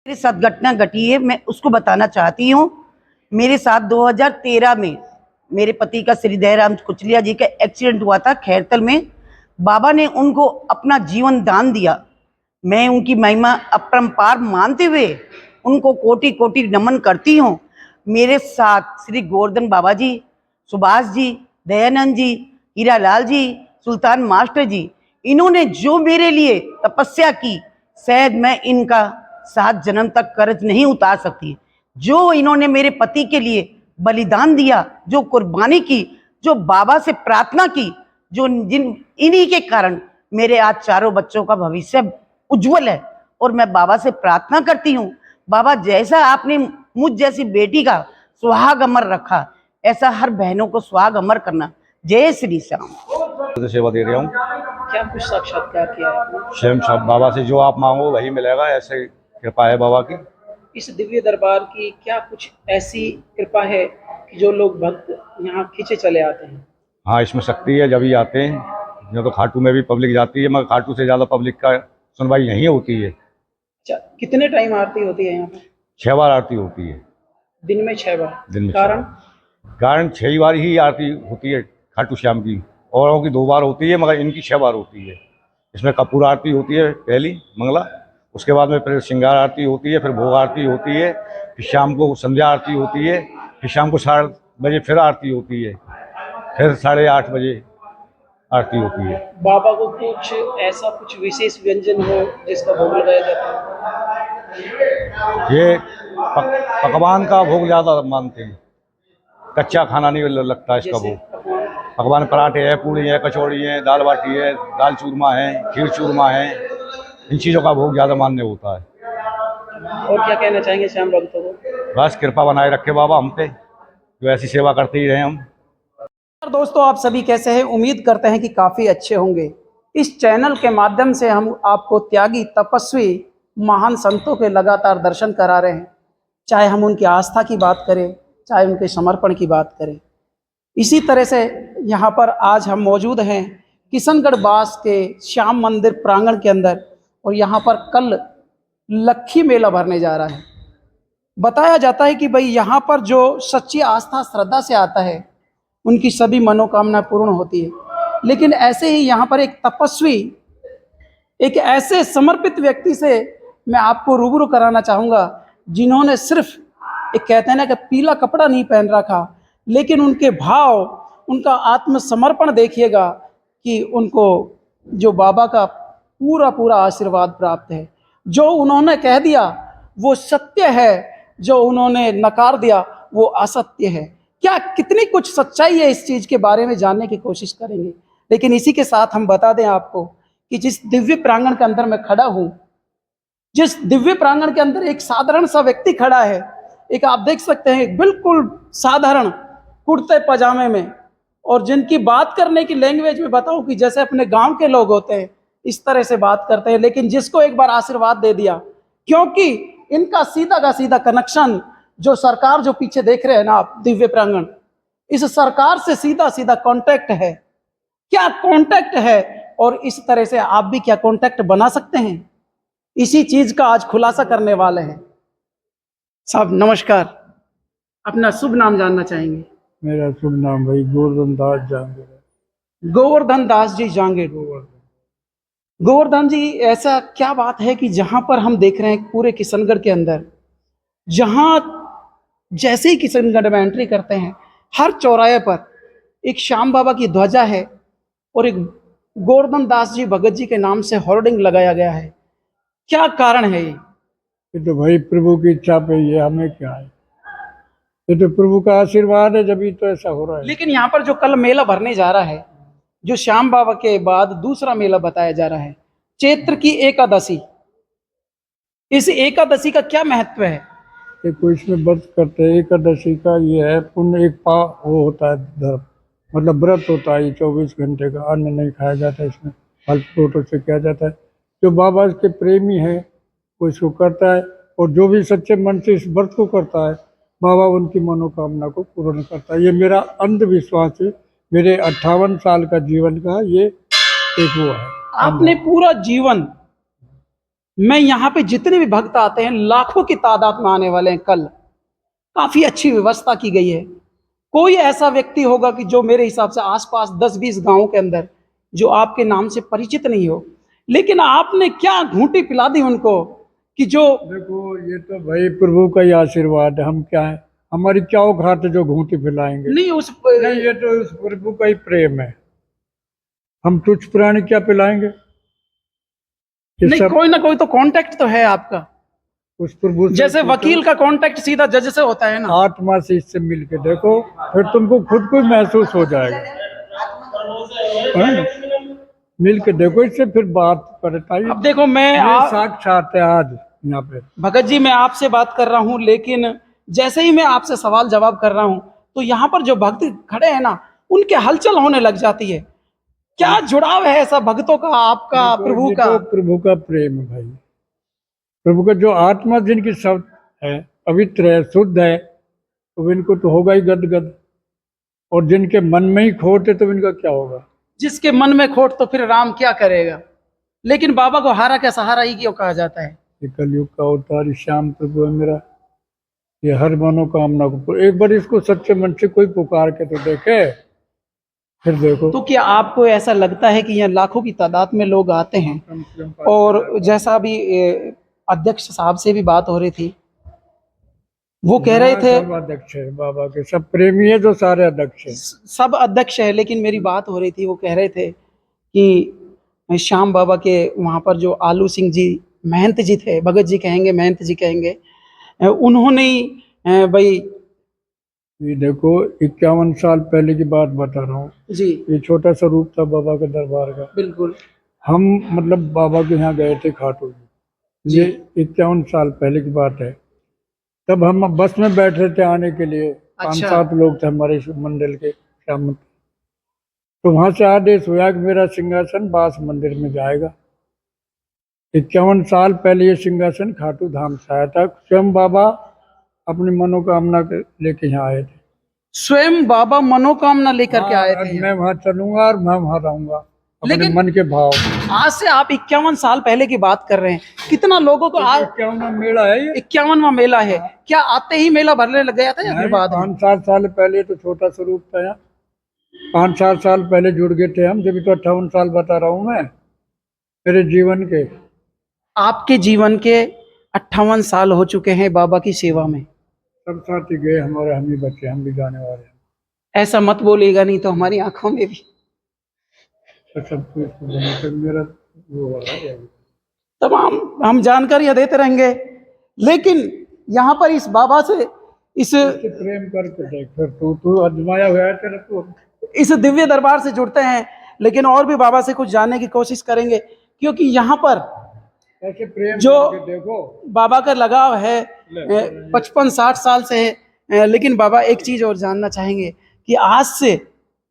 मेरे साथ घटना घटी है, मैं उसको बताना चाहती हूँ। मेरे साथ 2013 में मेरे पति का श्री दयाराम कुचलिया जी का एक्सीडेंट हुआ था खैरतल में। बाबा ने उनको अपना जीवन दान दिया। मैं उनकी महिमा अपरंपार मानते हुए उनको कोटि कोटि नमन करती हूँ। मेरे साथ श्री गोवर्धन बाबा जी, सुभाष जी, दयानंद जी, हीरालाल जी, सुल्तान मास्टर जी, इन्होंने जो मेरे लिए तपस्या की, शायद मैं इनका 7 जन्म तक कर्ज नहीं उतार सकती। जो इन्होंने मेरे पति के लिए बलिदान दिया, जो कुर्बानी की, जो बाबा से प्रार्थना की, जो इन्हीं के कारण मेरे आज चारों बच्चों का भविष्य उज्जवल है। और मैं बाबा से प्रार्थना करती हूँ, बाबा जैसा आपने मुझ जैसी बेटी का सुहाग अमर रखा, ऐसा हर बहनों को सुहाग अमर करना। जय श्री श्याम। सेवा दे रहा हूँ। क्या कुछ साक्षात्कार किया है आपने? स्वयं सब बाबा से जो आप मांगो वही मिलेगा, ऐसे कृपा है बाबा की। इस दिव्य दरबार की क्या कुछ ऐसी कृपा है कि जो लोग भक्त यहाँ खींचे चले आते हैं? हाँ, इसमें शक्ति है, जब ही आते हैं। जो तो खाटू में भी पब्लिक जाती है, मगर खाटू से ज़्यादा पब्लिक का सुनवाई यहीं होती है। अच्छा, कितने टाइम आरती होती है यहाँ पे? 6 बार आरती होती है दिन में 6 बार? दिन में। कारण 6 बार ही आरती होती है खाटू श्याम की। औरों की 2 बार होती है, मगर इनकी 6 बार होती है। इसमें कपूर आरती होती है पहली मंगला, उसके बाद में फिर श्रृंगार आरती होती है, फिर भोग आरती होती है, फिर शाम को संध्या आरती होती है, फिर शाम को 7 बजे फिर आरती होती है, फिर 8:30 बजे आरती होती है। बाबा को कुछ ऐसा कुछ विशेष व्यंजन हो जिसका भोग लगाया जाता है? ये पकवान का भोग ज़्यादा मानते हैं, कच्चा खाना नहीं लगता इसका जैसे भोग। पकवान पराठे है, पूड़ी है, कचौड़ी है, दाल बाटी है, दाल चूरमा है, खीर चूरमा है, इन चीज़ों का भोग ज़्यादा मान्य होता है। और क्या कहना चाहेंगे श्याम भक्तों को? बस कृपा बनाए रखे बाबा हम पे, जो ऐसी सेवा करते ही रहे हम। दोस्तों, आप सभी कैसे हैं? उम्मीद करते हैं कि काफ़ी अच्छे होंगे। इस चैनल के माध्यम से हम आपको त्यागी, तपस्वी, महान संतों के लगातार दर्शन करा रहे हैं। चाहे हम उनकी आस्था की बात करें, चाहे उनके समर्पण की बात करें। इसी तरह से यहाँ पर आज हम मौजूद हैं किशनगढ़ बास के श्याम मंदिर प्रांगण के अंदर, और यहाँ पर कल लक्खी मेला भरने जा रहा है। बताया जाता है कि भाई यहाँ पर जो सच्ची आस्था श्रद्धा से आता है उनकी सभी मनोकामना पूर्ण होती है। लेकिन ऐसे ही यहाँ पर एक तपस्वी, एक ऐसे समर्पित व्यक्ति से मैं आपको रूबरू कराना चाहूँगा, जिन्होंने सिर्फ एक कहते हैं ना कि पीला कपड़ा नहीं पहन रखा, लेकिन उनके भाव, उनका आत्मसमर्पण देखिएगा कि उनको जो बाबा का पूरा पूरा आशीर्वाद प्राप्त है। जो उन्होंने कह दिया वो सत्य है, जो उन्होंने नकार दिया वो असत्य है। क्या कितनी कुछ सच्चाई है इस चीज़ के बारे में जानने की कोशिश करेंगे। लेकिन इसी के साथ हम बता दें आपको कि जिस दिव्य प्रांगण के अंदर मैं खड़ा हूँ, जिस दिव्य प्रांगण के अंदर एक साधारण सा व्यक्ति खड़ा है, एक आप देख सकते हैं बिल्कुल साधारण कुर्ते पजामे में, और जिनकी बात करने की लैंग्वेज में बताऊं कि जैसे अपने गांव के लोग होते हैं इस तरह से बात करते हैं। लेकिन जिसको एक बार आशीर्वाद दे दिया, क्योंकि इनका सीधा का सीधा कनेक्शन, जो सरकार जो पीछे देख रहे हैं ना आप दिव्य प्रांगण, इस सरकार से सीधा सीधा कांटेक्ट है। क्या कांटेक्ट है, और इस तरह से आप भी क्या कांटेक्ट बना सकते हैं, इसी चीज का आज खुलासा करने वाले हैं। साहब नमस्कार, अपना शुभ नाम जानना चाहेंगे? मेरा शुभ नाम भाई गोवर्धन दास जांगीर है। गोवर्धन दास जी जांगीर। गोवर्धन जी, ऐसा क्या बात है कि जहां पर हम देख रहे हैं पूरे किशनगढ़ के अंदर, जहां जैसे ही किशनगढ़ में एंट्री करते हैं, हर चौराहे पर एक श्याम बाबा की ध्वजा है और एक गोवर्धन दास जी भगत जी के नाम से होर्डिंग लगाया गया है। क्या कारण है ये तो भाई प्रभु की इच्छा पे ही है, हमें क्या है, ये तो प्रभु का आशीर्वाद है, जब तो ऐसा हो रहा है। लेकिन यहाँ पर जो कल मेला भरने जा रहा है, जो श्याम बाबा के बाद दूसरा मेला बताया जा रहा है, चैत्र की एकादशी, इस एकादशी का क्या महत्व है? देखो इसमें व्रत करते हैं, एकादशी का ये है पुण्य, एक वो होता है धर्म, मतलब व्रत होता है। ये 24 घंटे का अन्न नहीं खाया जाता, इसमें फल फ्रूटों से किया जाता है। जो बाबा के प्रेमी है वो इसको करता है, और जो भी सच्चे मन से इस व्रत को करता है, बाबा उनकी मनोकामना को पूर्ण करता है। ये मेरा अंधविश्वास है, मेरे 58 साल का जीवन का ये एक वो है। आपने पूरा जीवन मैं यहाँ पे जितने भी भक्त आते हैं लाखों की तादाद में आने वाले हैं। कल काफी अच्छी व्यवस्था की गई है। कोई ऐसा व्यक्ति होगा कि जो मेरे हिसाब से आसपास 10-20 गांवों के अंदर जो आपके नाम से परिचित नहीं हो, लेकिन आपने क्या घूंटी पिला दी उनको कि जो देखो ये तो भाई प्रभु का ही आशीर्वाद है, हम क्या है, हमारी क्या औकात है जो घूंटी फैलाएंगे। नहीं उस नहीं, ये तो उस प्रभु का ही प्रेम है, हम तुच्छ प्राणी क्या पिलाएंगे। ये नहीं, सब कोई ना कोई तो कांटेक्ट तो है आपका, उस प्रभु से जैसे वकील का कांटेक्ट सीधा जज से होता है ना। आत्मा से इससे मिल के देखो, फिर तुमको खुद को ही महसूस हो जाएगा। हाँ? मिल के देखो इससे, फिर बात करता ही। अब देखो मैं ये साक्षात है आज यहाँ पे। भगत जी, मैं आपसे बात कर रहा हूं, लेकिन जैसे ही मैं आपसे सवाल जवाब कर रहा हूं तो यहाँ पर जो भक्त खड़े हैं ना, उनके हलचल होने लग जाती है। क्या जुड़ाव है ऐसा भक्तों का आपका देखो, प्रभु ये का? तो प्रभु का प्रेम है भाई। प्रभु का जो आत्मा जिनकी शब्द है, पवित्र है, शुद्ध है, तो इनको तो होगा ही गदगद। और जिनके मन में ही खोट है तो इनका क्या होगा। जिसके मन में खोट तो फिर राम क्या करेगा। लेकिन बाबा को हारा का सहारा ही क्यों कहा जाता है? ये कलयुग का अवतार श्याम प्रभु है मेरा, ये हर मनोकामना को, एक बार इसको सच्चे मन से कोई पुकार के तो देखे, फिर देखो। तो क्या आपको ऐसा लगता है कि यहाँ लाखों की तादाद में लोग आते हैं? और जैसा भी अध्यक्ष साहब से भी बात हो रही थी, वो कह रहे थे, सब अध्यक्ष है बाबा के, सब प्रेमी है जो सारे अध्यक्ष है। सब अध्यक्ष है, लेकिन मेरी बात हो रही थी, वो कह रहे थे कि श्याम बाबा के वहाँ पर जो आलू सिंह जी महंत जी थे, भगत जी कहेंगे, महंत जी कहेंगे, उन्होंने ही भाई ये देखो 51 साल पहले की बात बता रहा हूँ जी, ये छोटा सा रूप था बाबा के दरबार का। बिल्कुल हम मतलब बाबा के यहाँ गए थे खाटू जी, ये 51 साल पहले की बात है। तब हम बस में बैठ रहे थे आने के लिए, 5-7 लोग थे हमारे मंडल के श्याम। तो वहां से आदेश हुआ कि मेरा सिंहासन बास मंदिर में जाएगा। 51 साल पहले ये सिंहासन खाटू धाम से आया था। स्वयं बाबा अपनी मनोकामना लेके यहाँ आए थे। स्वयं बाबा मनोकामना लेकर के आए थे। मैं वहाँ चलूंगा और मैं वहाँ रहूंगा, अपने लेकिन मन के भाव। आज से आप 51 साल पहले की बात कर रहे हैं, कितना लोगों को आज 51वां मेला है ये। 51वां मेला है। क्या आते ही मेला भरने लग गया था या फिर बाद में? 5-7 साल पहले तो छोटा स्वरूप था यहाँ, 5-7 साल पहले जुड़ गए थे हम। जब तो 58 साल बता रहा हूँ मैं मेरे जीवन के। आपके जीवन के 58 साल हो चुके हैं बाबा की सेवा में। सब साथी गए हमारे, हम ही बच्चे, हम भी जाने वाले हैं। ऐसा मत बोलिएगा, नहीं तो हमारी आंखों में भी तो सब कुछ मेरा वो हो रहा है। तमाम हम जानकारियां देते रहेंगे, लेकिन यहाँ पर इस बाबा से इससे प्रेम करके देख, फिर तू अजमाया हुआ है तेरा, तू इस दिव्य दरबार से जुड़ते हैं, लेकिन और भी बाबा से कुछ जानने की कोशिश करेंगे, क्योंकि यहाँ पर ऐसे प्रेम जो करके देखो। बाबा का लगाव है 55-60 साल से है। लेकिन बाबा एक चीज और जानना चाहेंगे कि आज से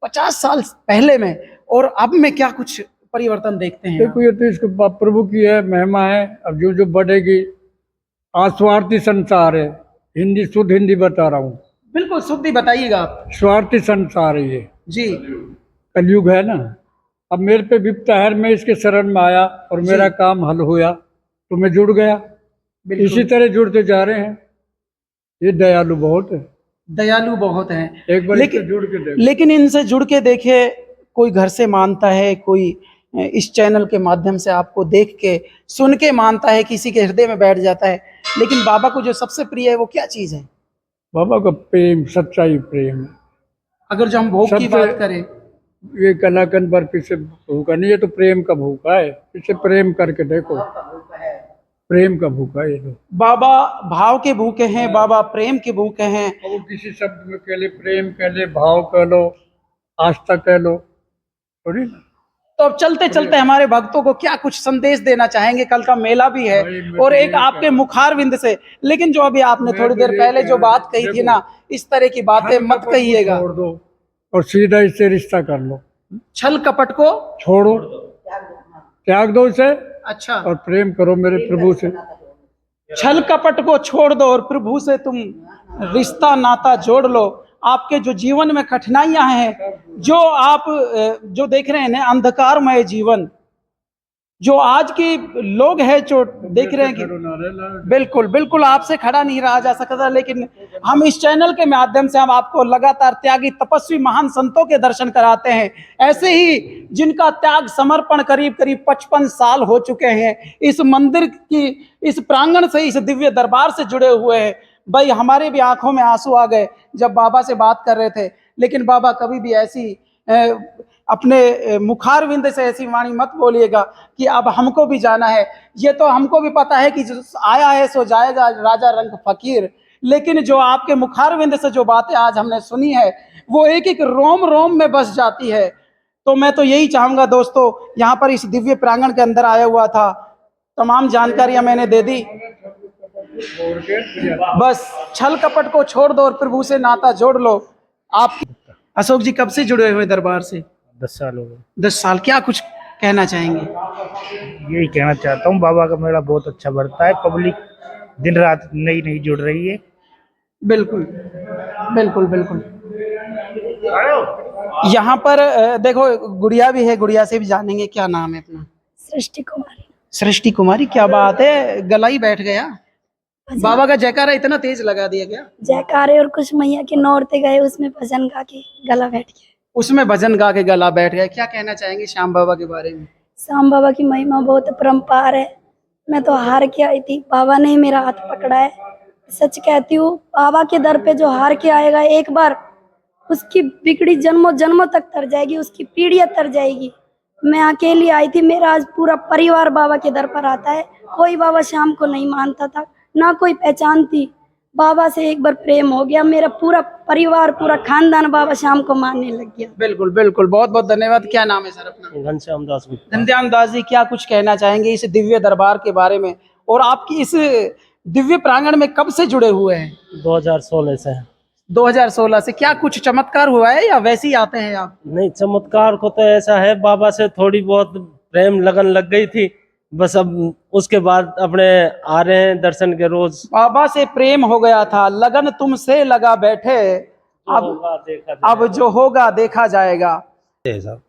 50 साल पहले में और अब में क्या कुछ परिवर्तन देखते हैं? देखो ये तो इसको प्रभु की है, महिमा है। अब जो जो बढ़ेगी, अस्वार्थी संसार है, हिंदी शुद्ध हिंदी बता रहा हूँ। बिल्कुल शुद्धि बताइएगा आप। स्वार्थी संसार है ये, जी कलयुग है ना। अब मेरे पे विपता है, मैं इसके शरण में आया और मेरा काम हल हुआ तो मैं जुड़ गया। इसी तरह जुड़ते जा रहे हैं। ये दयालु बहुत है, दयालु बहुत हैं। एक बार लेकिन इससे जुड़ के देखो। लेकिन इनसे जुड़ के देखे, कोई घर से मानता है, कोई इस चैनल के माध्यम से आपको देख के सुन के मानता है, किसी के हृदय में बैठ जाता है। लेकिन बाबा को जो सबसे प्रिय है वो क्या चीज है? बाबा का प्रेम, सच्चाई प्रेम है। अगर जो हम भोग की सबसे- बात करें, ये कलाकंद बर्फी से भूखा नहीं, ये तो प्रेम का भूखा है। इसे प्रेम करके देखो, प्रेम का भूखा है ये तो। बाबा भाव के भूखे हैं, बाबा प्रेम के भूखे हैं। अब वो किसी शब्द में कह ले, प्रेम कह ले, भाव कह लो, आस्था कह लो, थोड़ी ना। तो अब चलते चलते हमारे भक्तों को क्या कुछ संदेश देना चाहेंगे? कल का मेला भी है भाई, मैं और तो एक यही आपके कह- मुखारविंद से, लेकिन जो अभी आपने मैं थोड़ी तो देर यही पहले कह जो रहा बात हूँ, कही थी देखो, ना, इस तरह की बातें छल मत कपट को कहिएगा। छोड़ दो और सीधा इससे रिश्ता कर लो। छल कपट को छोड़ो, त्याग दो इसे अच्छा, और प्रेम करो मेरे प्रभु से। छल कपट को छोड़ दो और प्रभु से तुम रिश्ता नाता जोड़ लो। आपके जो जीवन में कठिनाइयां हैं, जो आप जो देख रहे हैं ना, अंधकारमय जीवन, जो आज की लोग हैं जो देख रहे हैं कि बिल्कुल बिल्कुल आपसे खड़ा नहीं रहा जा सकता, लेकिन हम इस चैनल के माध्यम से हम आपको लगातार त्यागी तपस्वी महान संतों के दर्शन कराते हैं, ऐसे ही जिनका त्याग समर्पण करीब करीब 55 साल हो चुके हैं, इस मंदिर की इस प्रांगण से, इस दिव्य दरबार से जुड़े हुए हैं। भाई हमारे भी आंखों में आंसू आ गए जब बाबा से बात कर रहे थे, लेकिन बाबा कभी भी ऐसी अपने मुखारविंद से ऐसी वाणी मत बोलिएगा कि अब हमको भी जाना है। ये तो हमको भी पता है कि जो आया है सो जाएगा, राजा रंग फकीर, लेकिन जो आपके मुखारविंद से जो बातें आज हमने सुनी है वो एक एक रोम रोम में बस जाती है। तो मैं तो यही चाहूंगा दोस्तों, यहाँ पर इस दिव्य प्रांगण के अंदर आया हुआ था, तमाम जानकारियां मैंने दे दी। बस छल कपट को छोड़ दो और प्रभु से नाता जोड़ लो। आप अशोक जी कब से जुड़े हुए दरबार से? 10 साल हो गए। 10 साल। क्या कुछ कहना चाहेंगे? यही कहना चाहता हूँ, बाबा का मेला बहुत अच्छा बढ़ता है, पब्लिक दिन रात नई नई जुड़ रही है। बिल्कुल बिल्कुल बिल्कुल। यहाँ पर देखो गुड़िया भी है, गुड़िया से भी जानेंगे क्या नाम है अपना? सृष्टि कुमारी। सृष्टि कुमारी, क्या बात है, गला ही बैठ गया। बाबा का जयकारा इतना तेज लगा दिया गया। जयकारे और कुछ मैया के नौरते गए, उसमें भजन गा के गला बैठ गया। उसमें भजन गा के गला बैठ गया। क्या कहना चाहेंगे श्याम बाबा के बारे में? श्याम बाबा की महिमा बहुत अपरंपार है। मैं तो हार के आई थी, बाबा ने ही मेरा हाथ पकड़ा है। सच कहती हूँ, बाबा के दर पे जो हार के आएगा एक बार, उसकी बिगड़ी जन्मों जन्मों तक तर जाएगी, उसकी पीढ़ियां तर जाएगी। मैं अकेली आई थी, मेरा आज पूरा परिवार बाबा के दर पर आता है। कोई बाबा श्याम को नहीं मानता था, ना कोई पहचानती। बाबा से एक बार प्रेम हो गया, मेरा पूरा परिवार, पूरा खानदान बाबा श्याम को मानने लग गया। बिल्कुल बिल्कुल, बहुत बहुत धन्यवाद। क्या नाम है सर अपना? घनश्याम दास गुप्ता। घनश्याम दास जी, क्या कुछ कहना चाहेंगे इस दिव्य दरबार के बारे में, और आपकी इस दिव्य प्रांगण में कब से जुड़े हुए हैं? 2016 से। 2016 से। क्या कुछ चमत्कार हुआ है या वैसे ही आते हैं आप? नहीं, चमत्कार को तो ऐसा है, बाबा से थोड़ी बहुत प्रेम लगन लग गई थी, बस अब उसके बाद अपने आ रहे हैं दर्शन के रोज। बाबा से प्रेम हो गया था, लगन तुमसे लगा बैठे, अब जो होगा देखा जाएगा। सब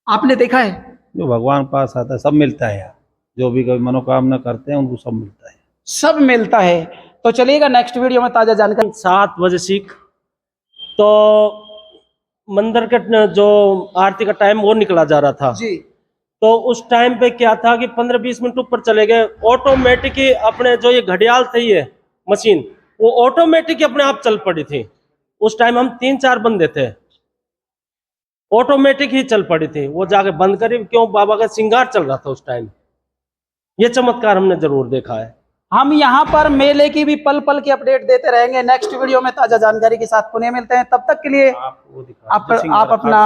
आपने देखा है? जो भगवान पास आता है सब मिलता है यार, जो भी कभी मनोकामना करते हैं उनको सब मिलता है, सब मिलता है। तो चलिएगा नेक्स्ट वीडियो में ताजा जानकारी। 7 बजे सीख तो मंदिर के जो आरती का टाइम वो निकला जा रहा था जी। तो उस टाइम पे क्या था कि 15-20 मिनट ऊपर चले गए, ऑटोमेटिक ही अपने जो ये घड़ियाल थी, ये मशीन, वो ऑटोमेटिक ही अपने आप चल पड़ी थी। उस टाइम हम 3-4 बंदे थे, ऑटोमेटिक ही चल पड़ी थी। वो जाके बंद करी, क्यों? बाबा का श्रृंगार चल रहा था उस टाइम। ये चमत्कार हमने जरूर देखा है। हम यहाँ पर मेले की भी पल पल की अपडेट देते रहेंगे। नेक्स्ट वीडियो में ताजा जानकारी के साथ पुनः मिलते हैं। तब तक के लिए आप अपना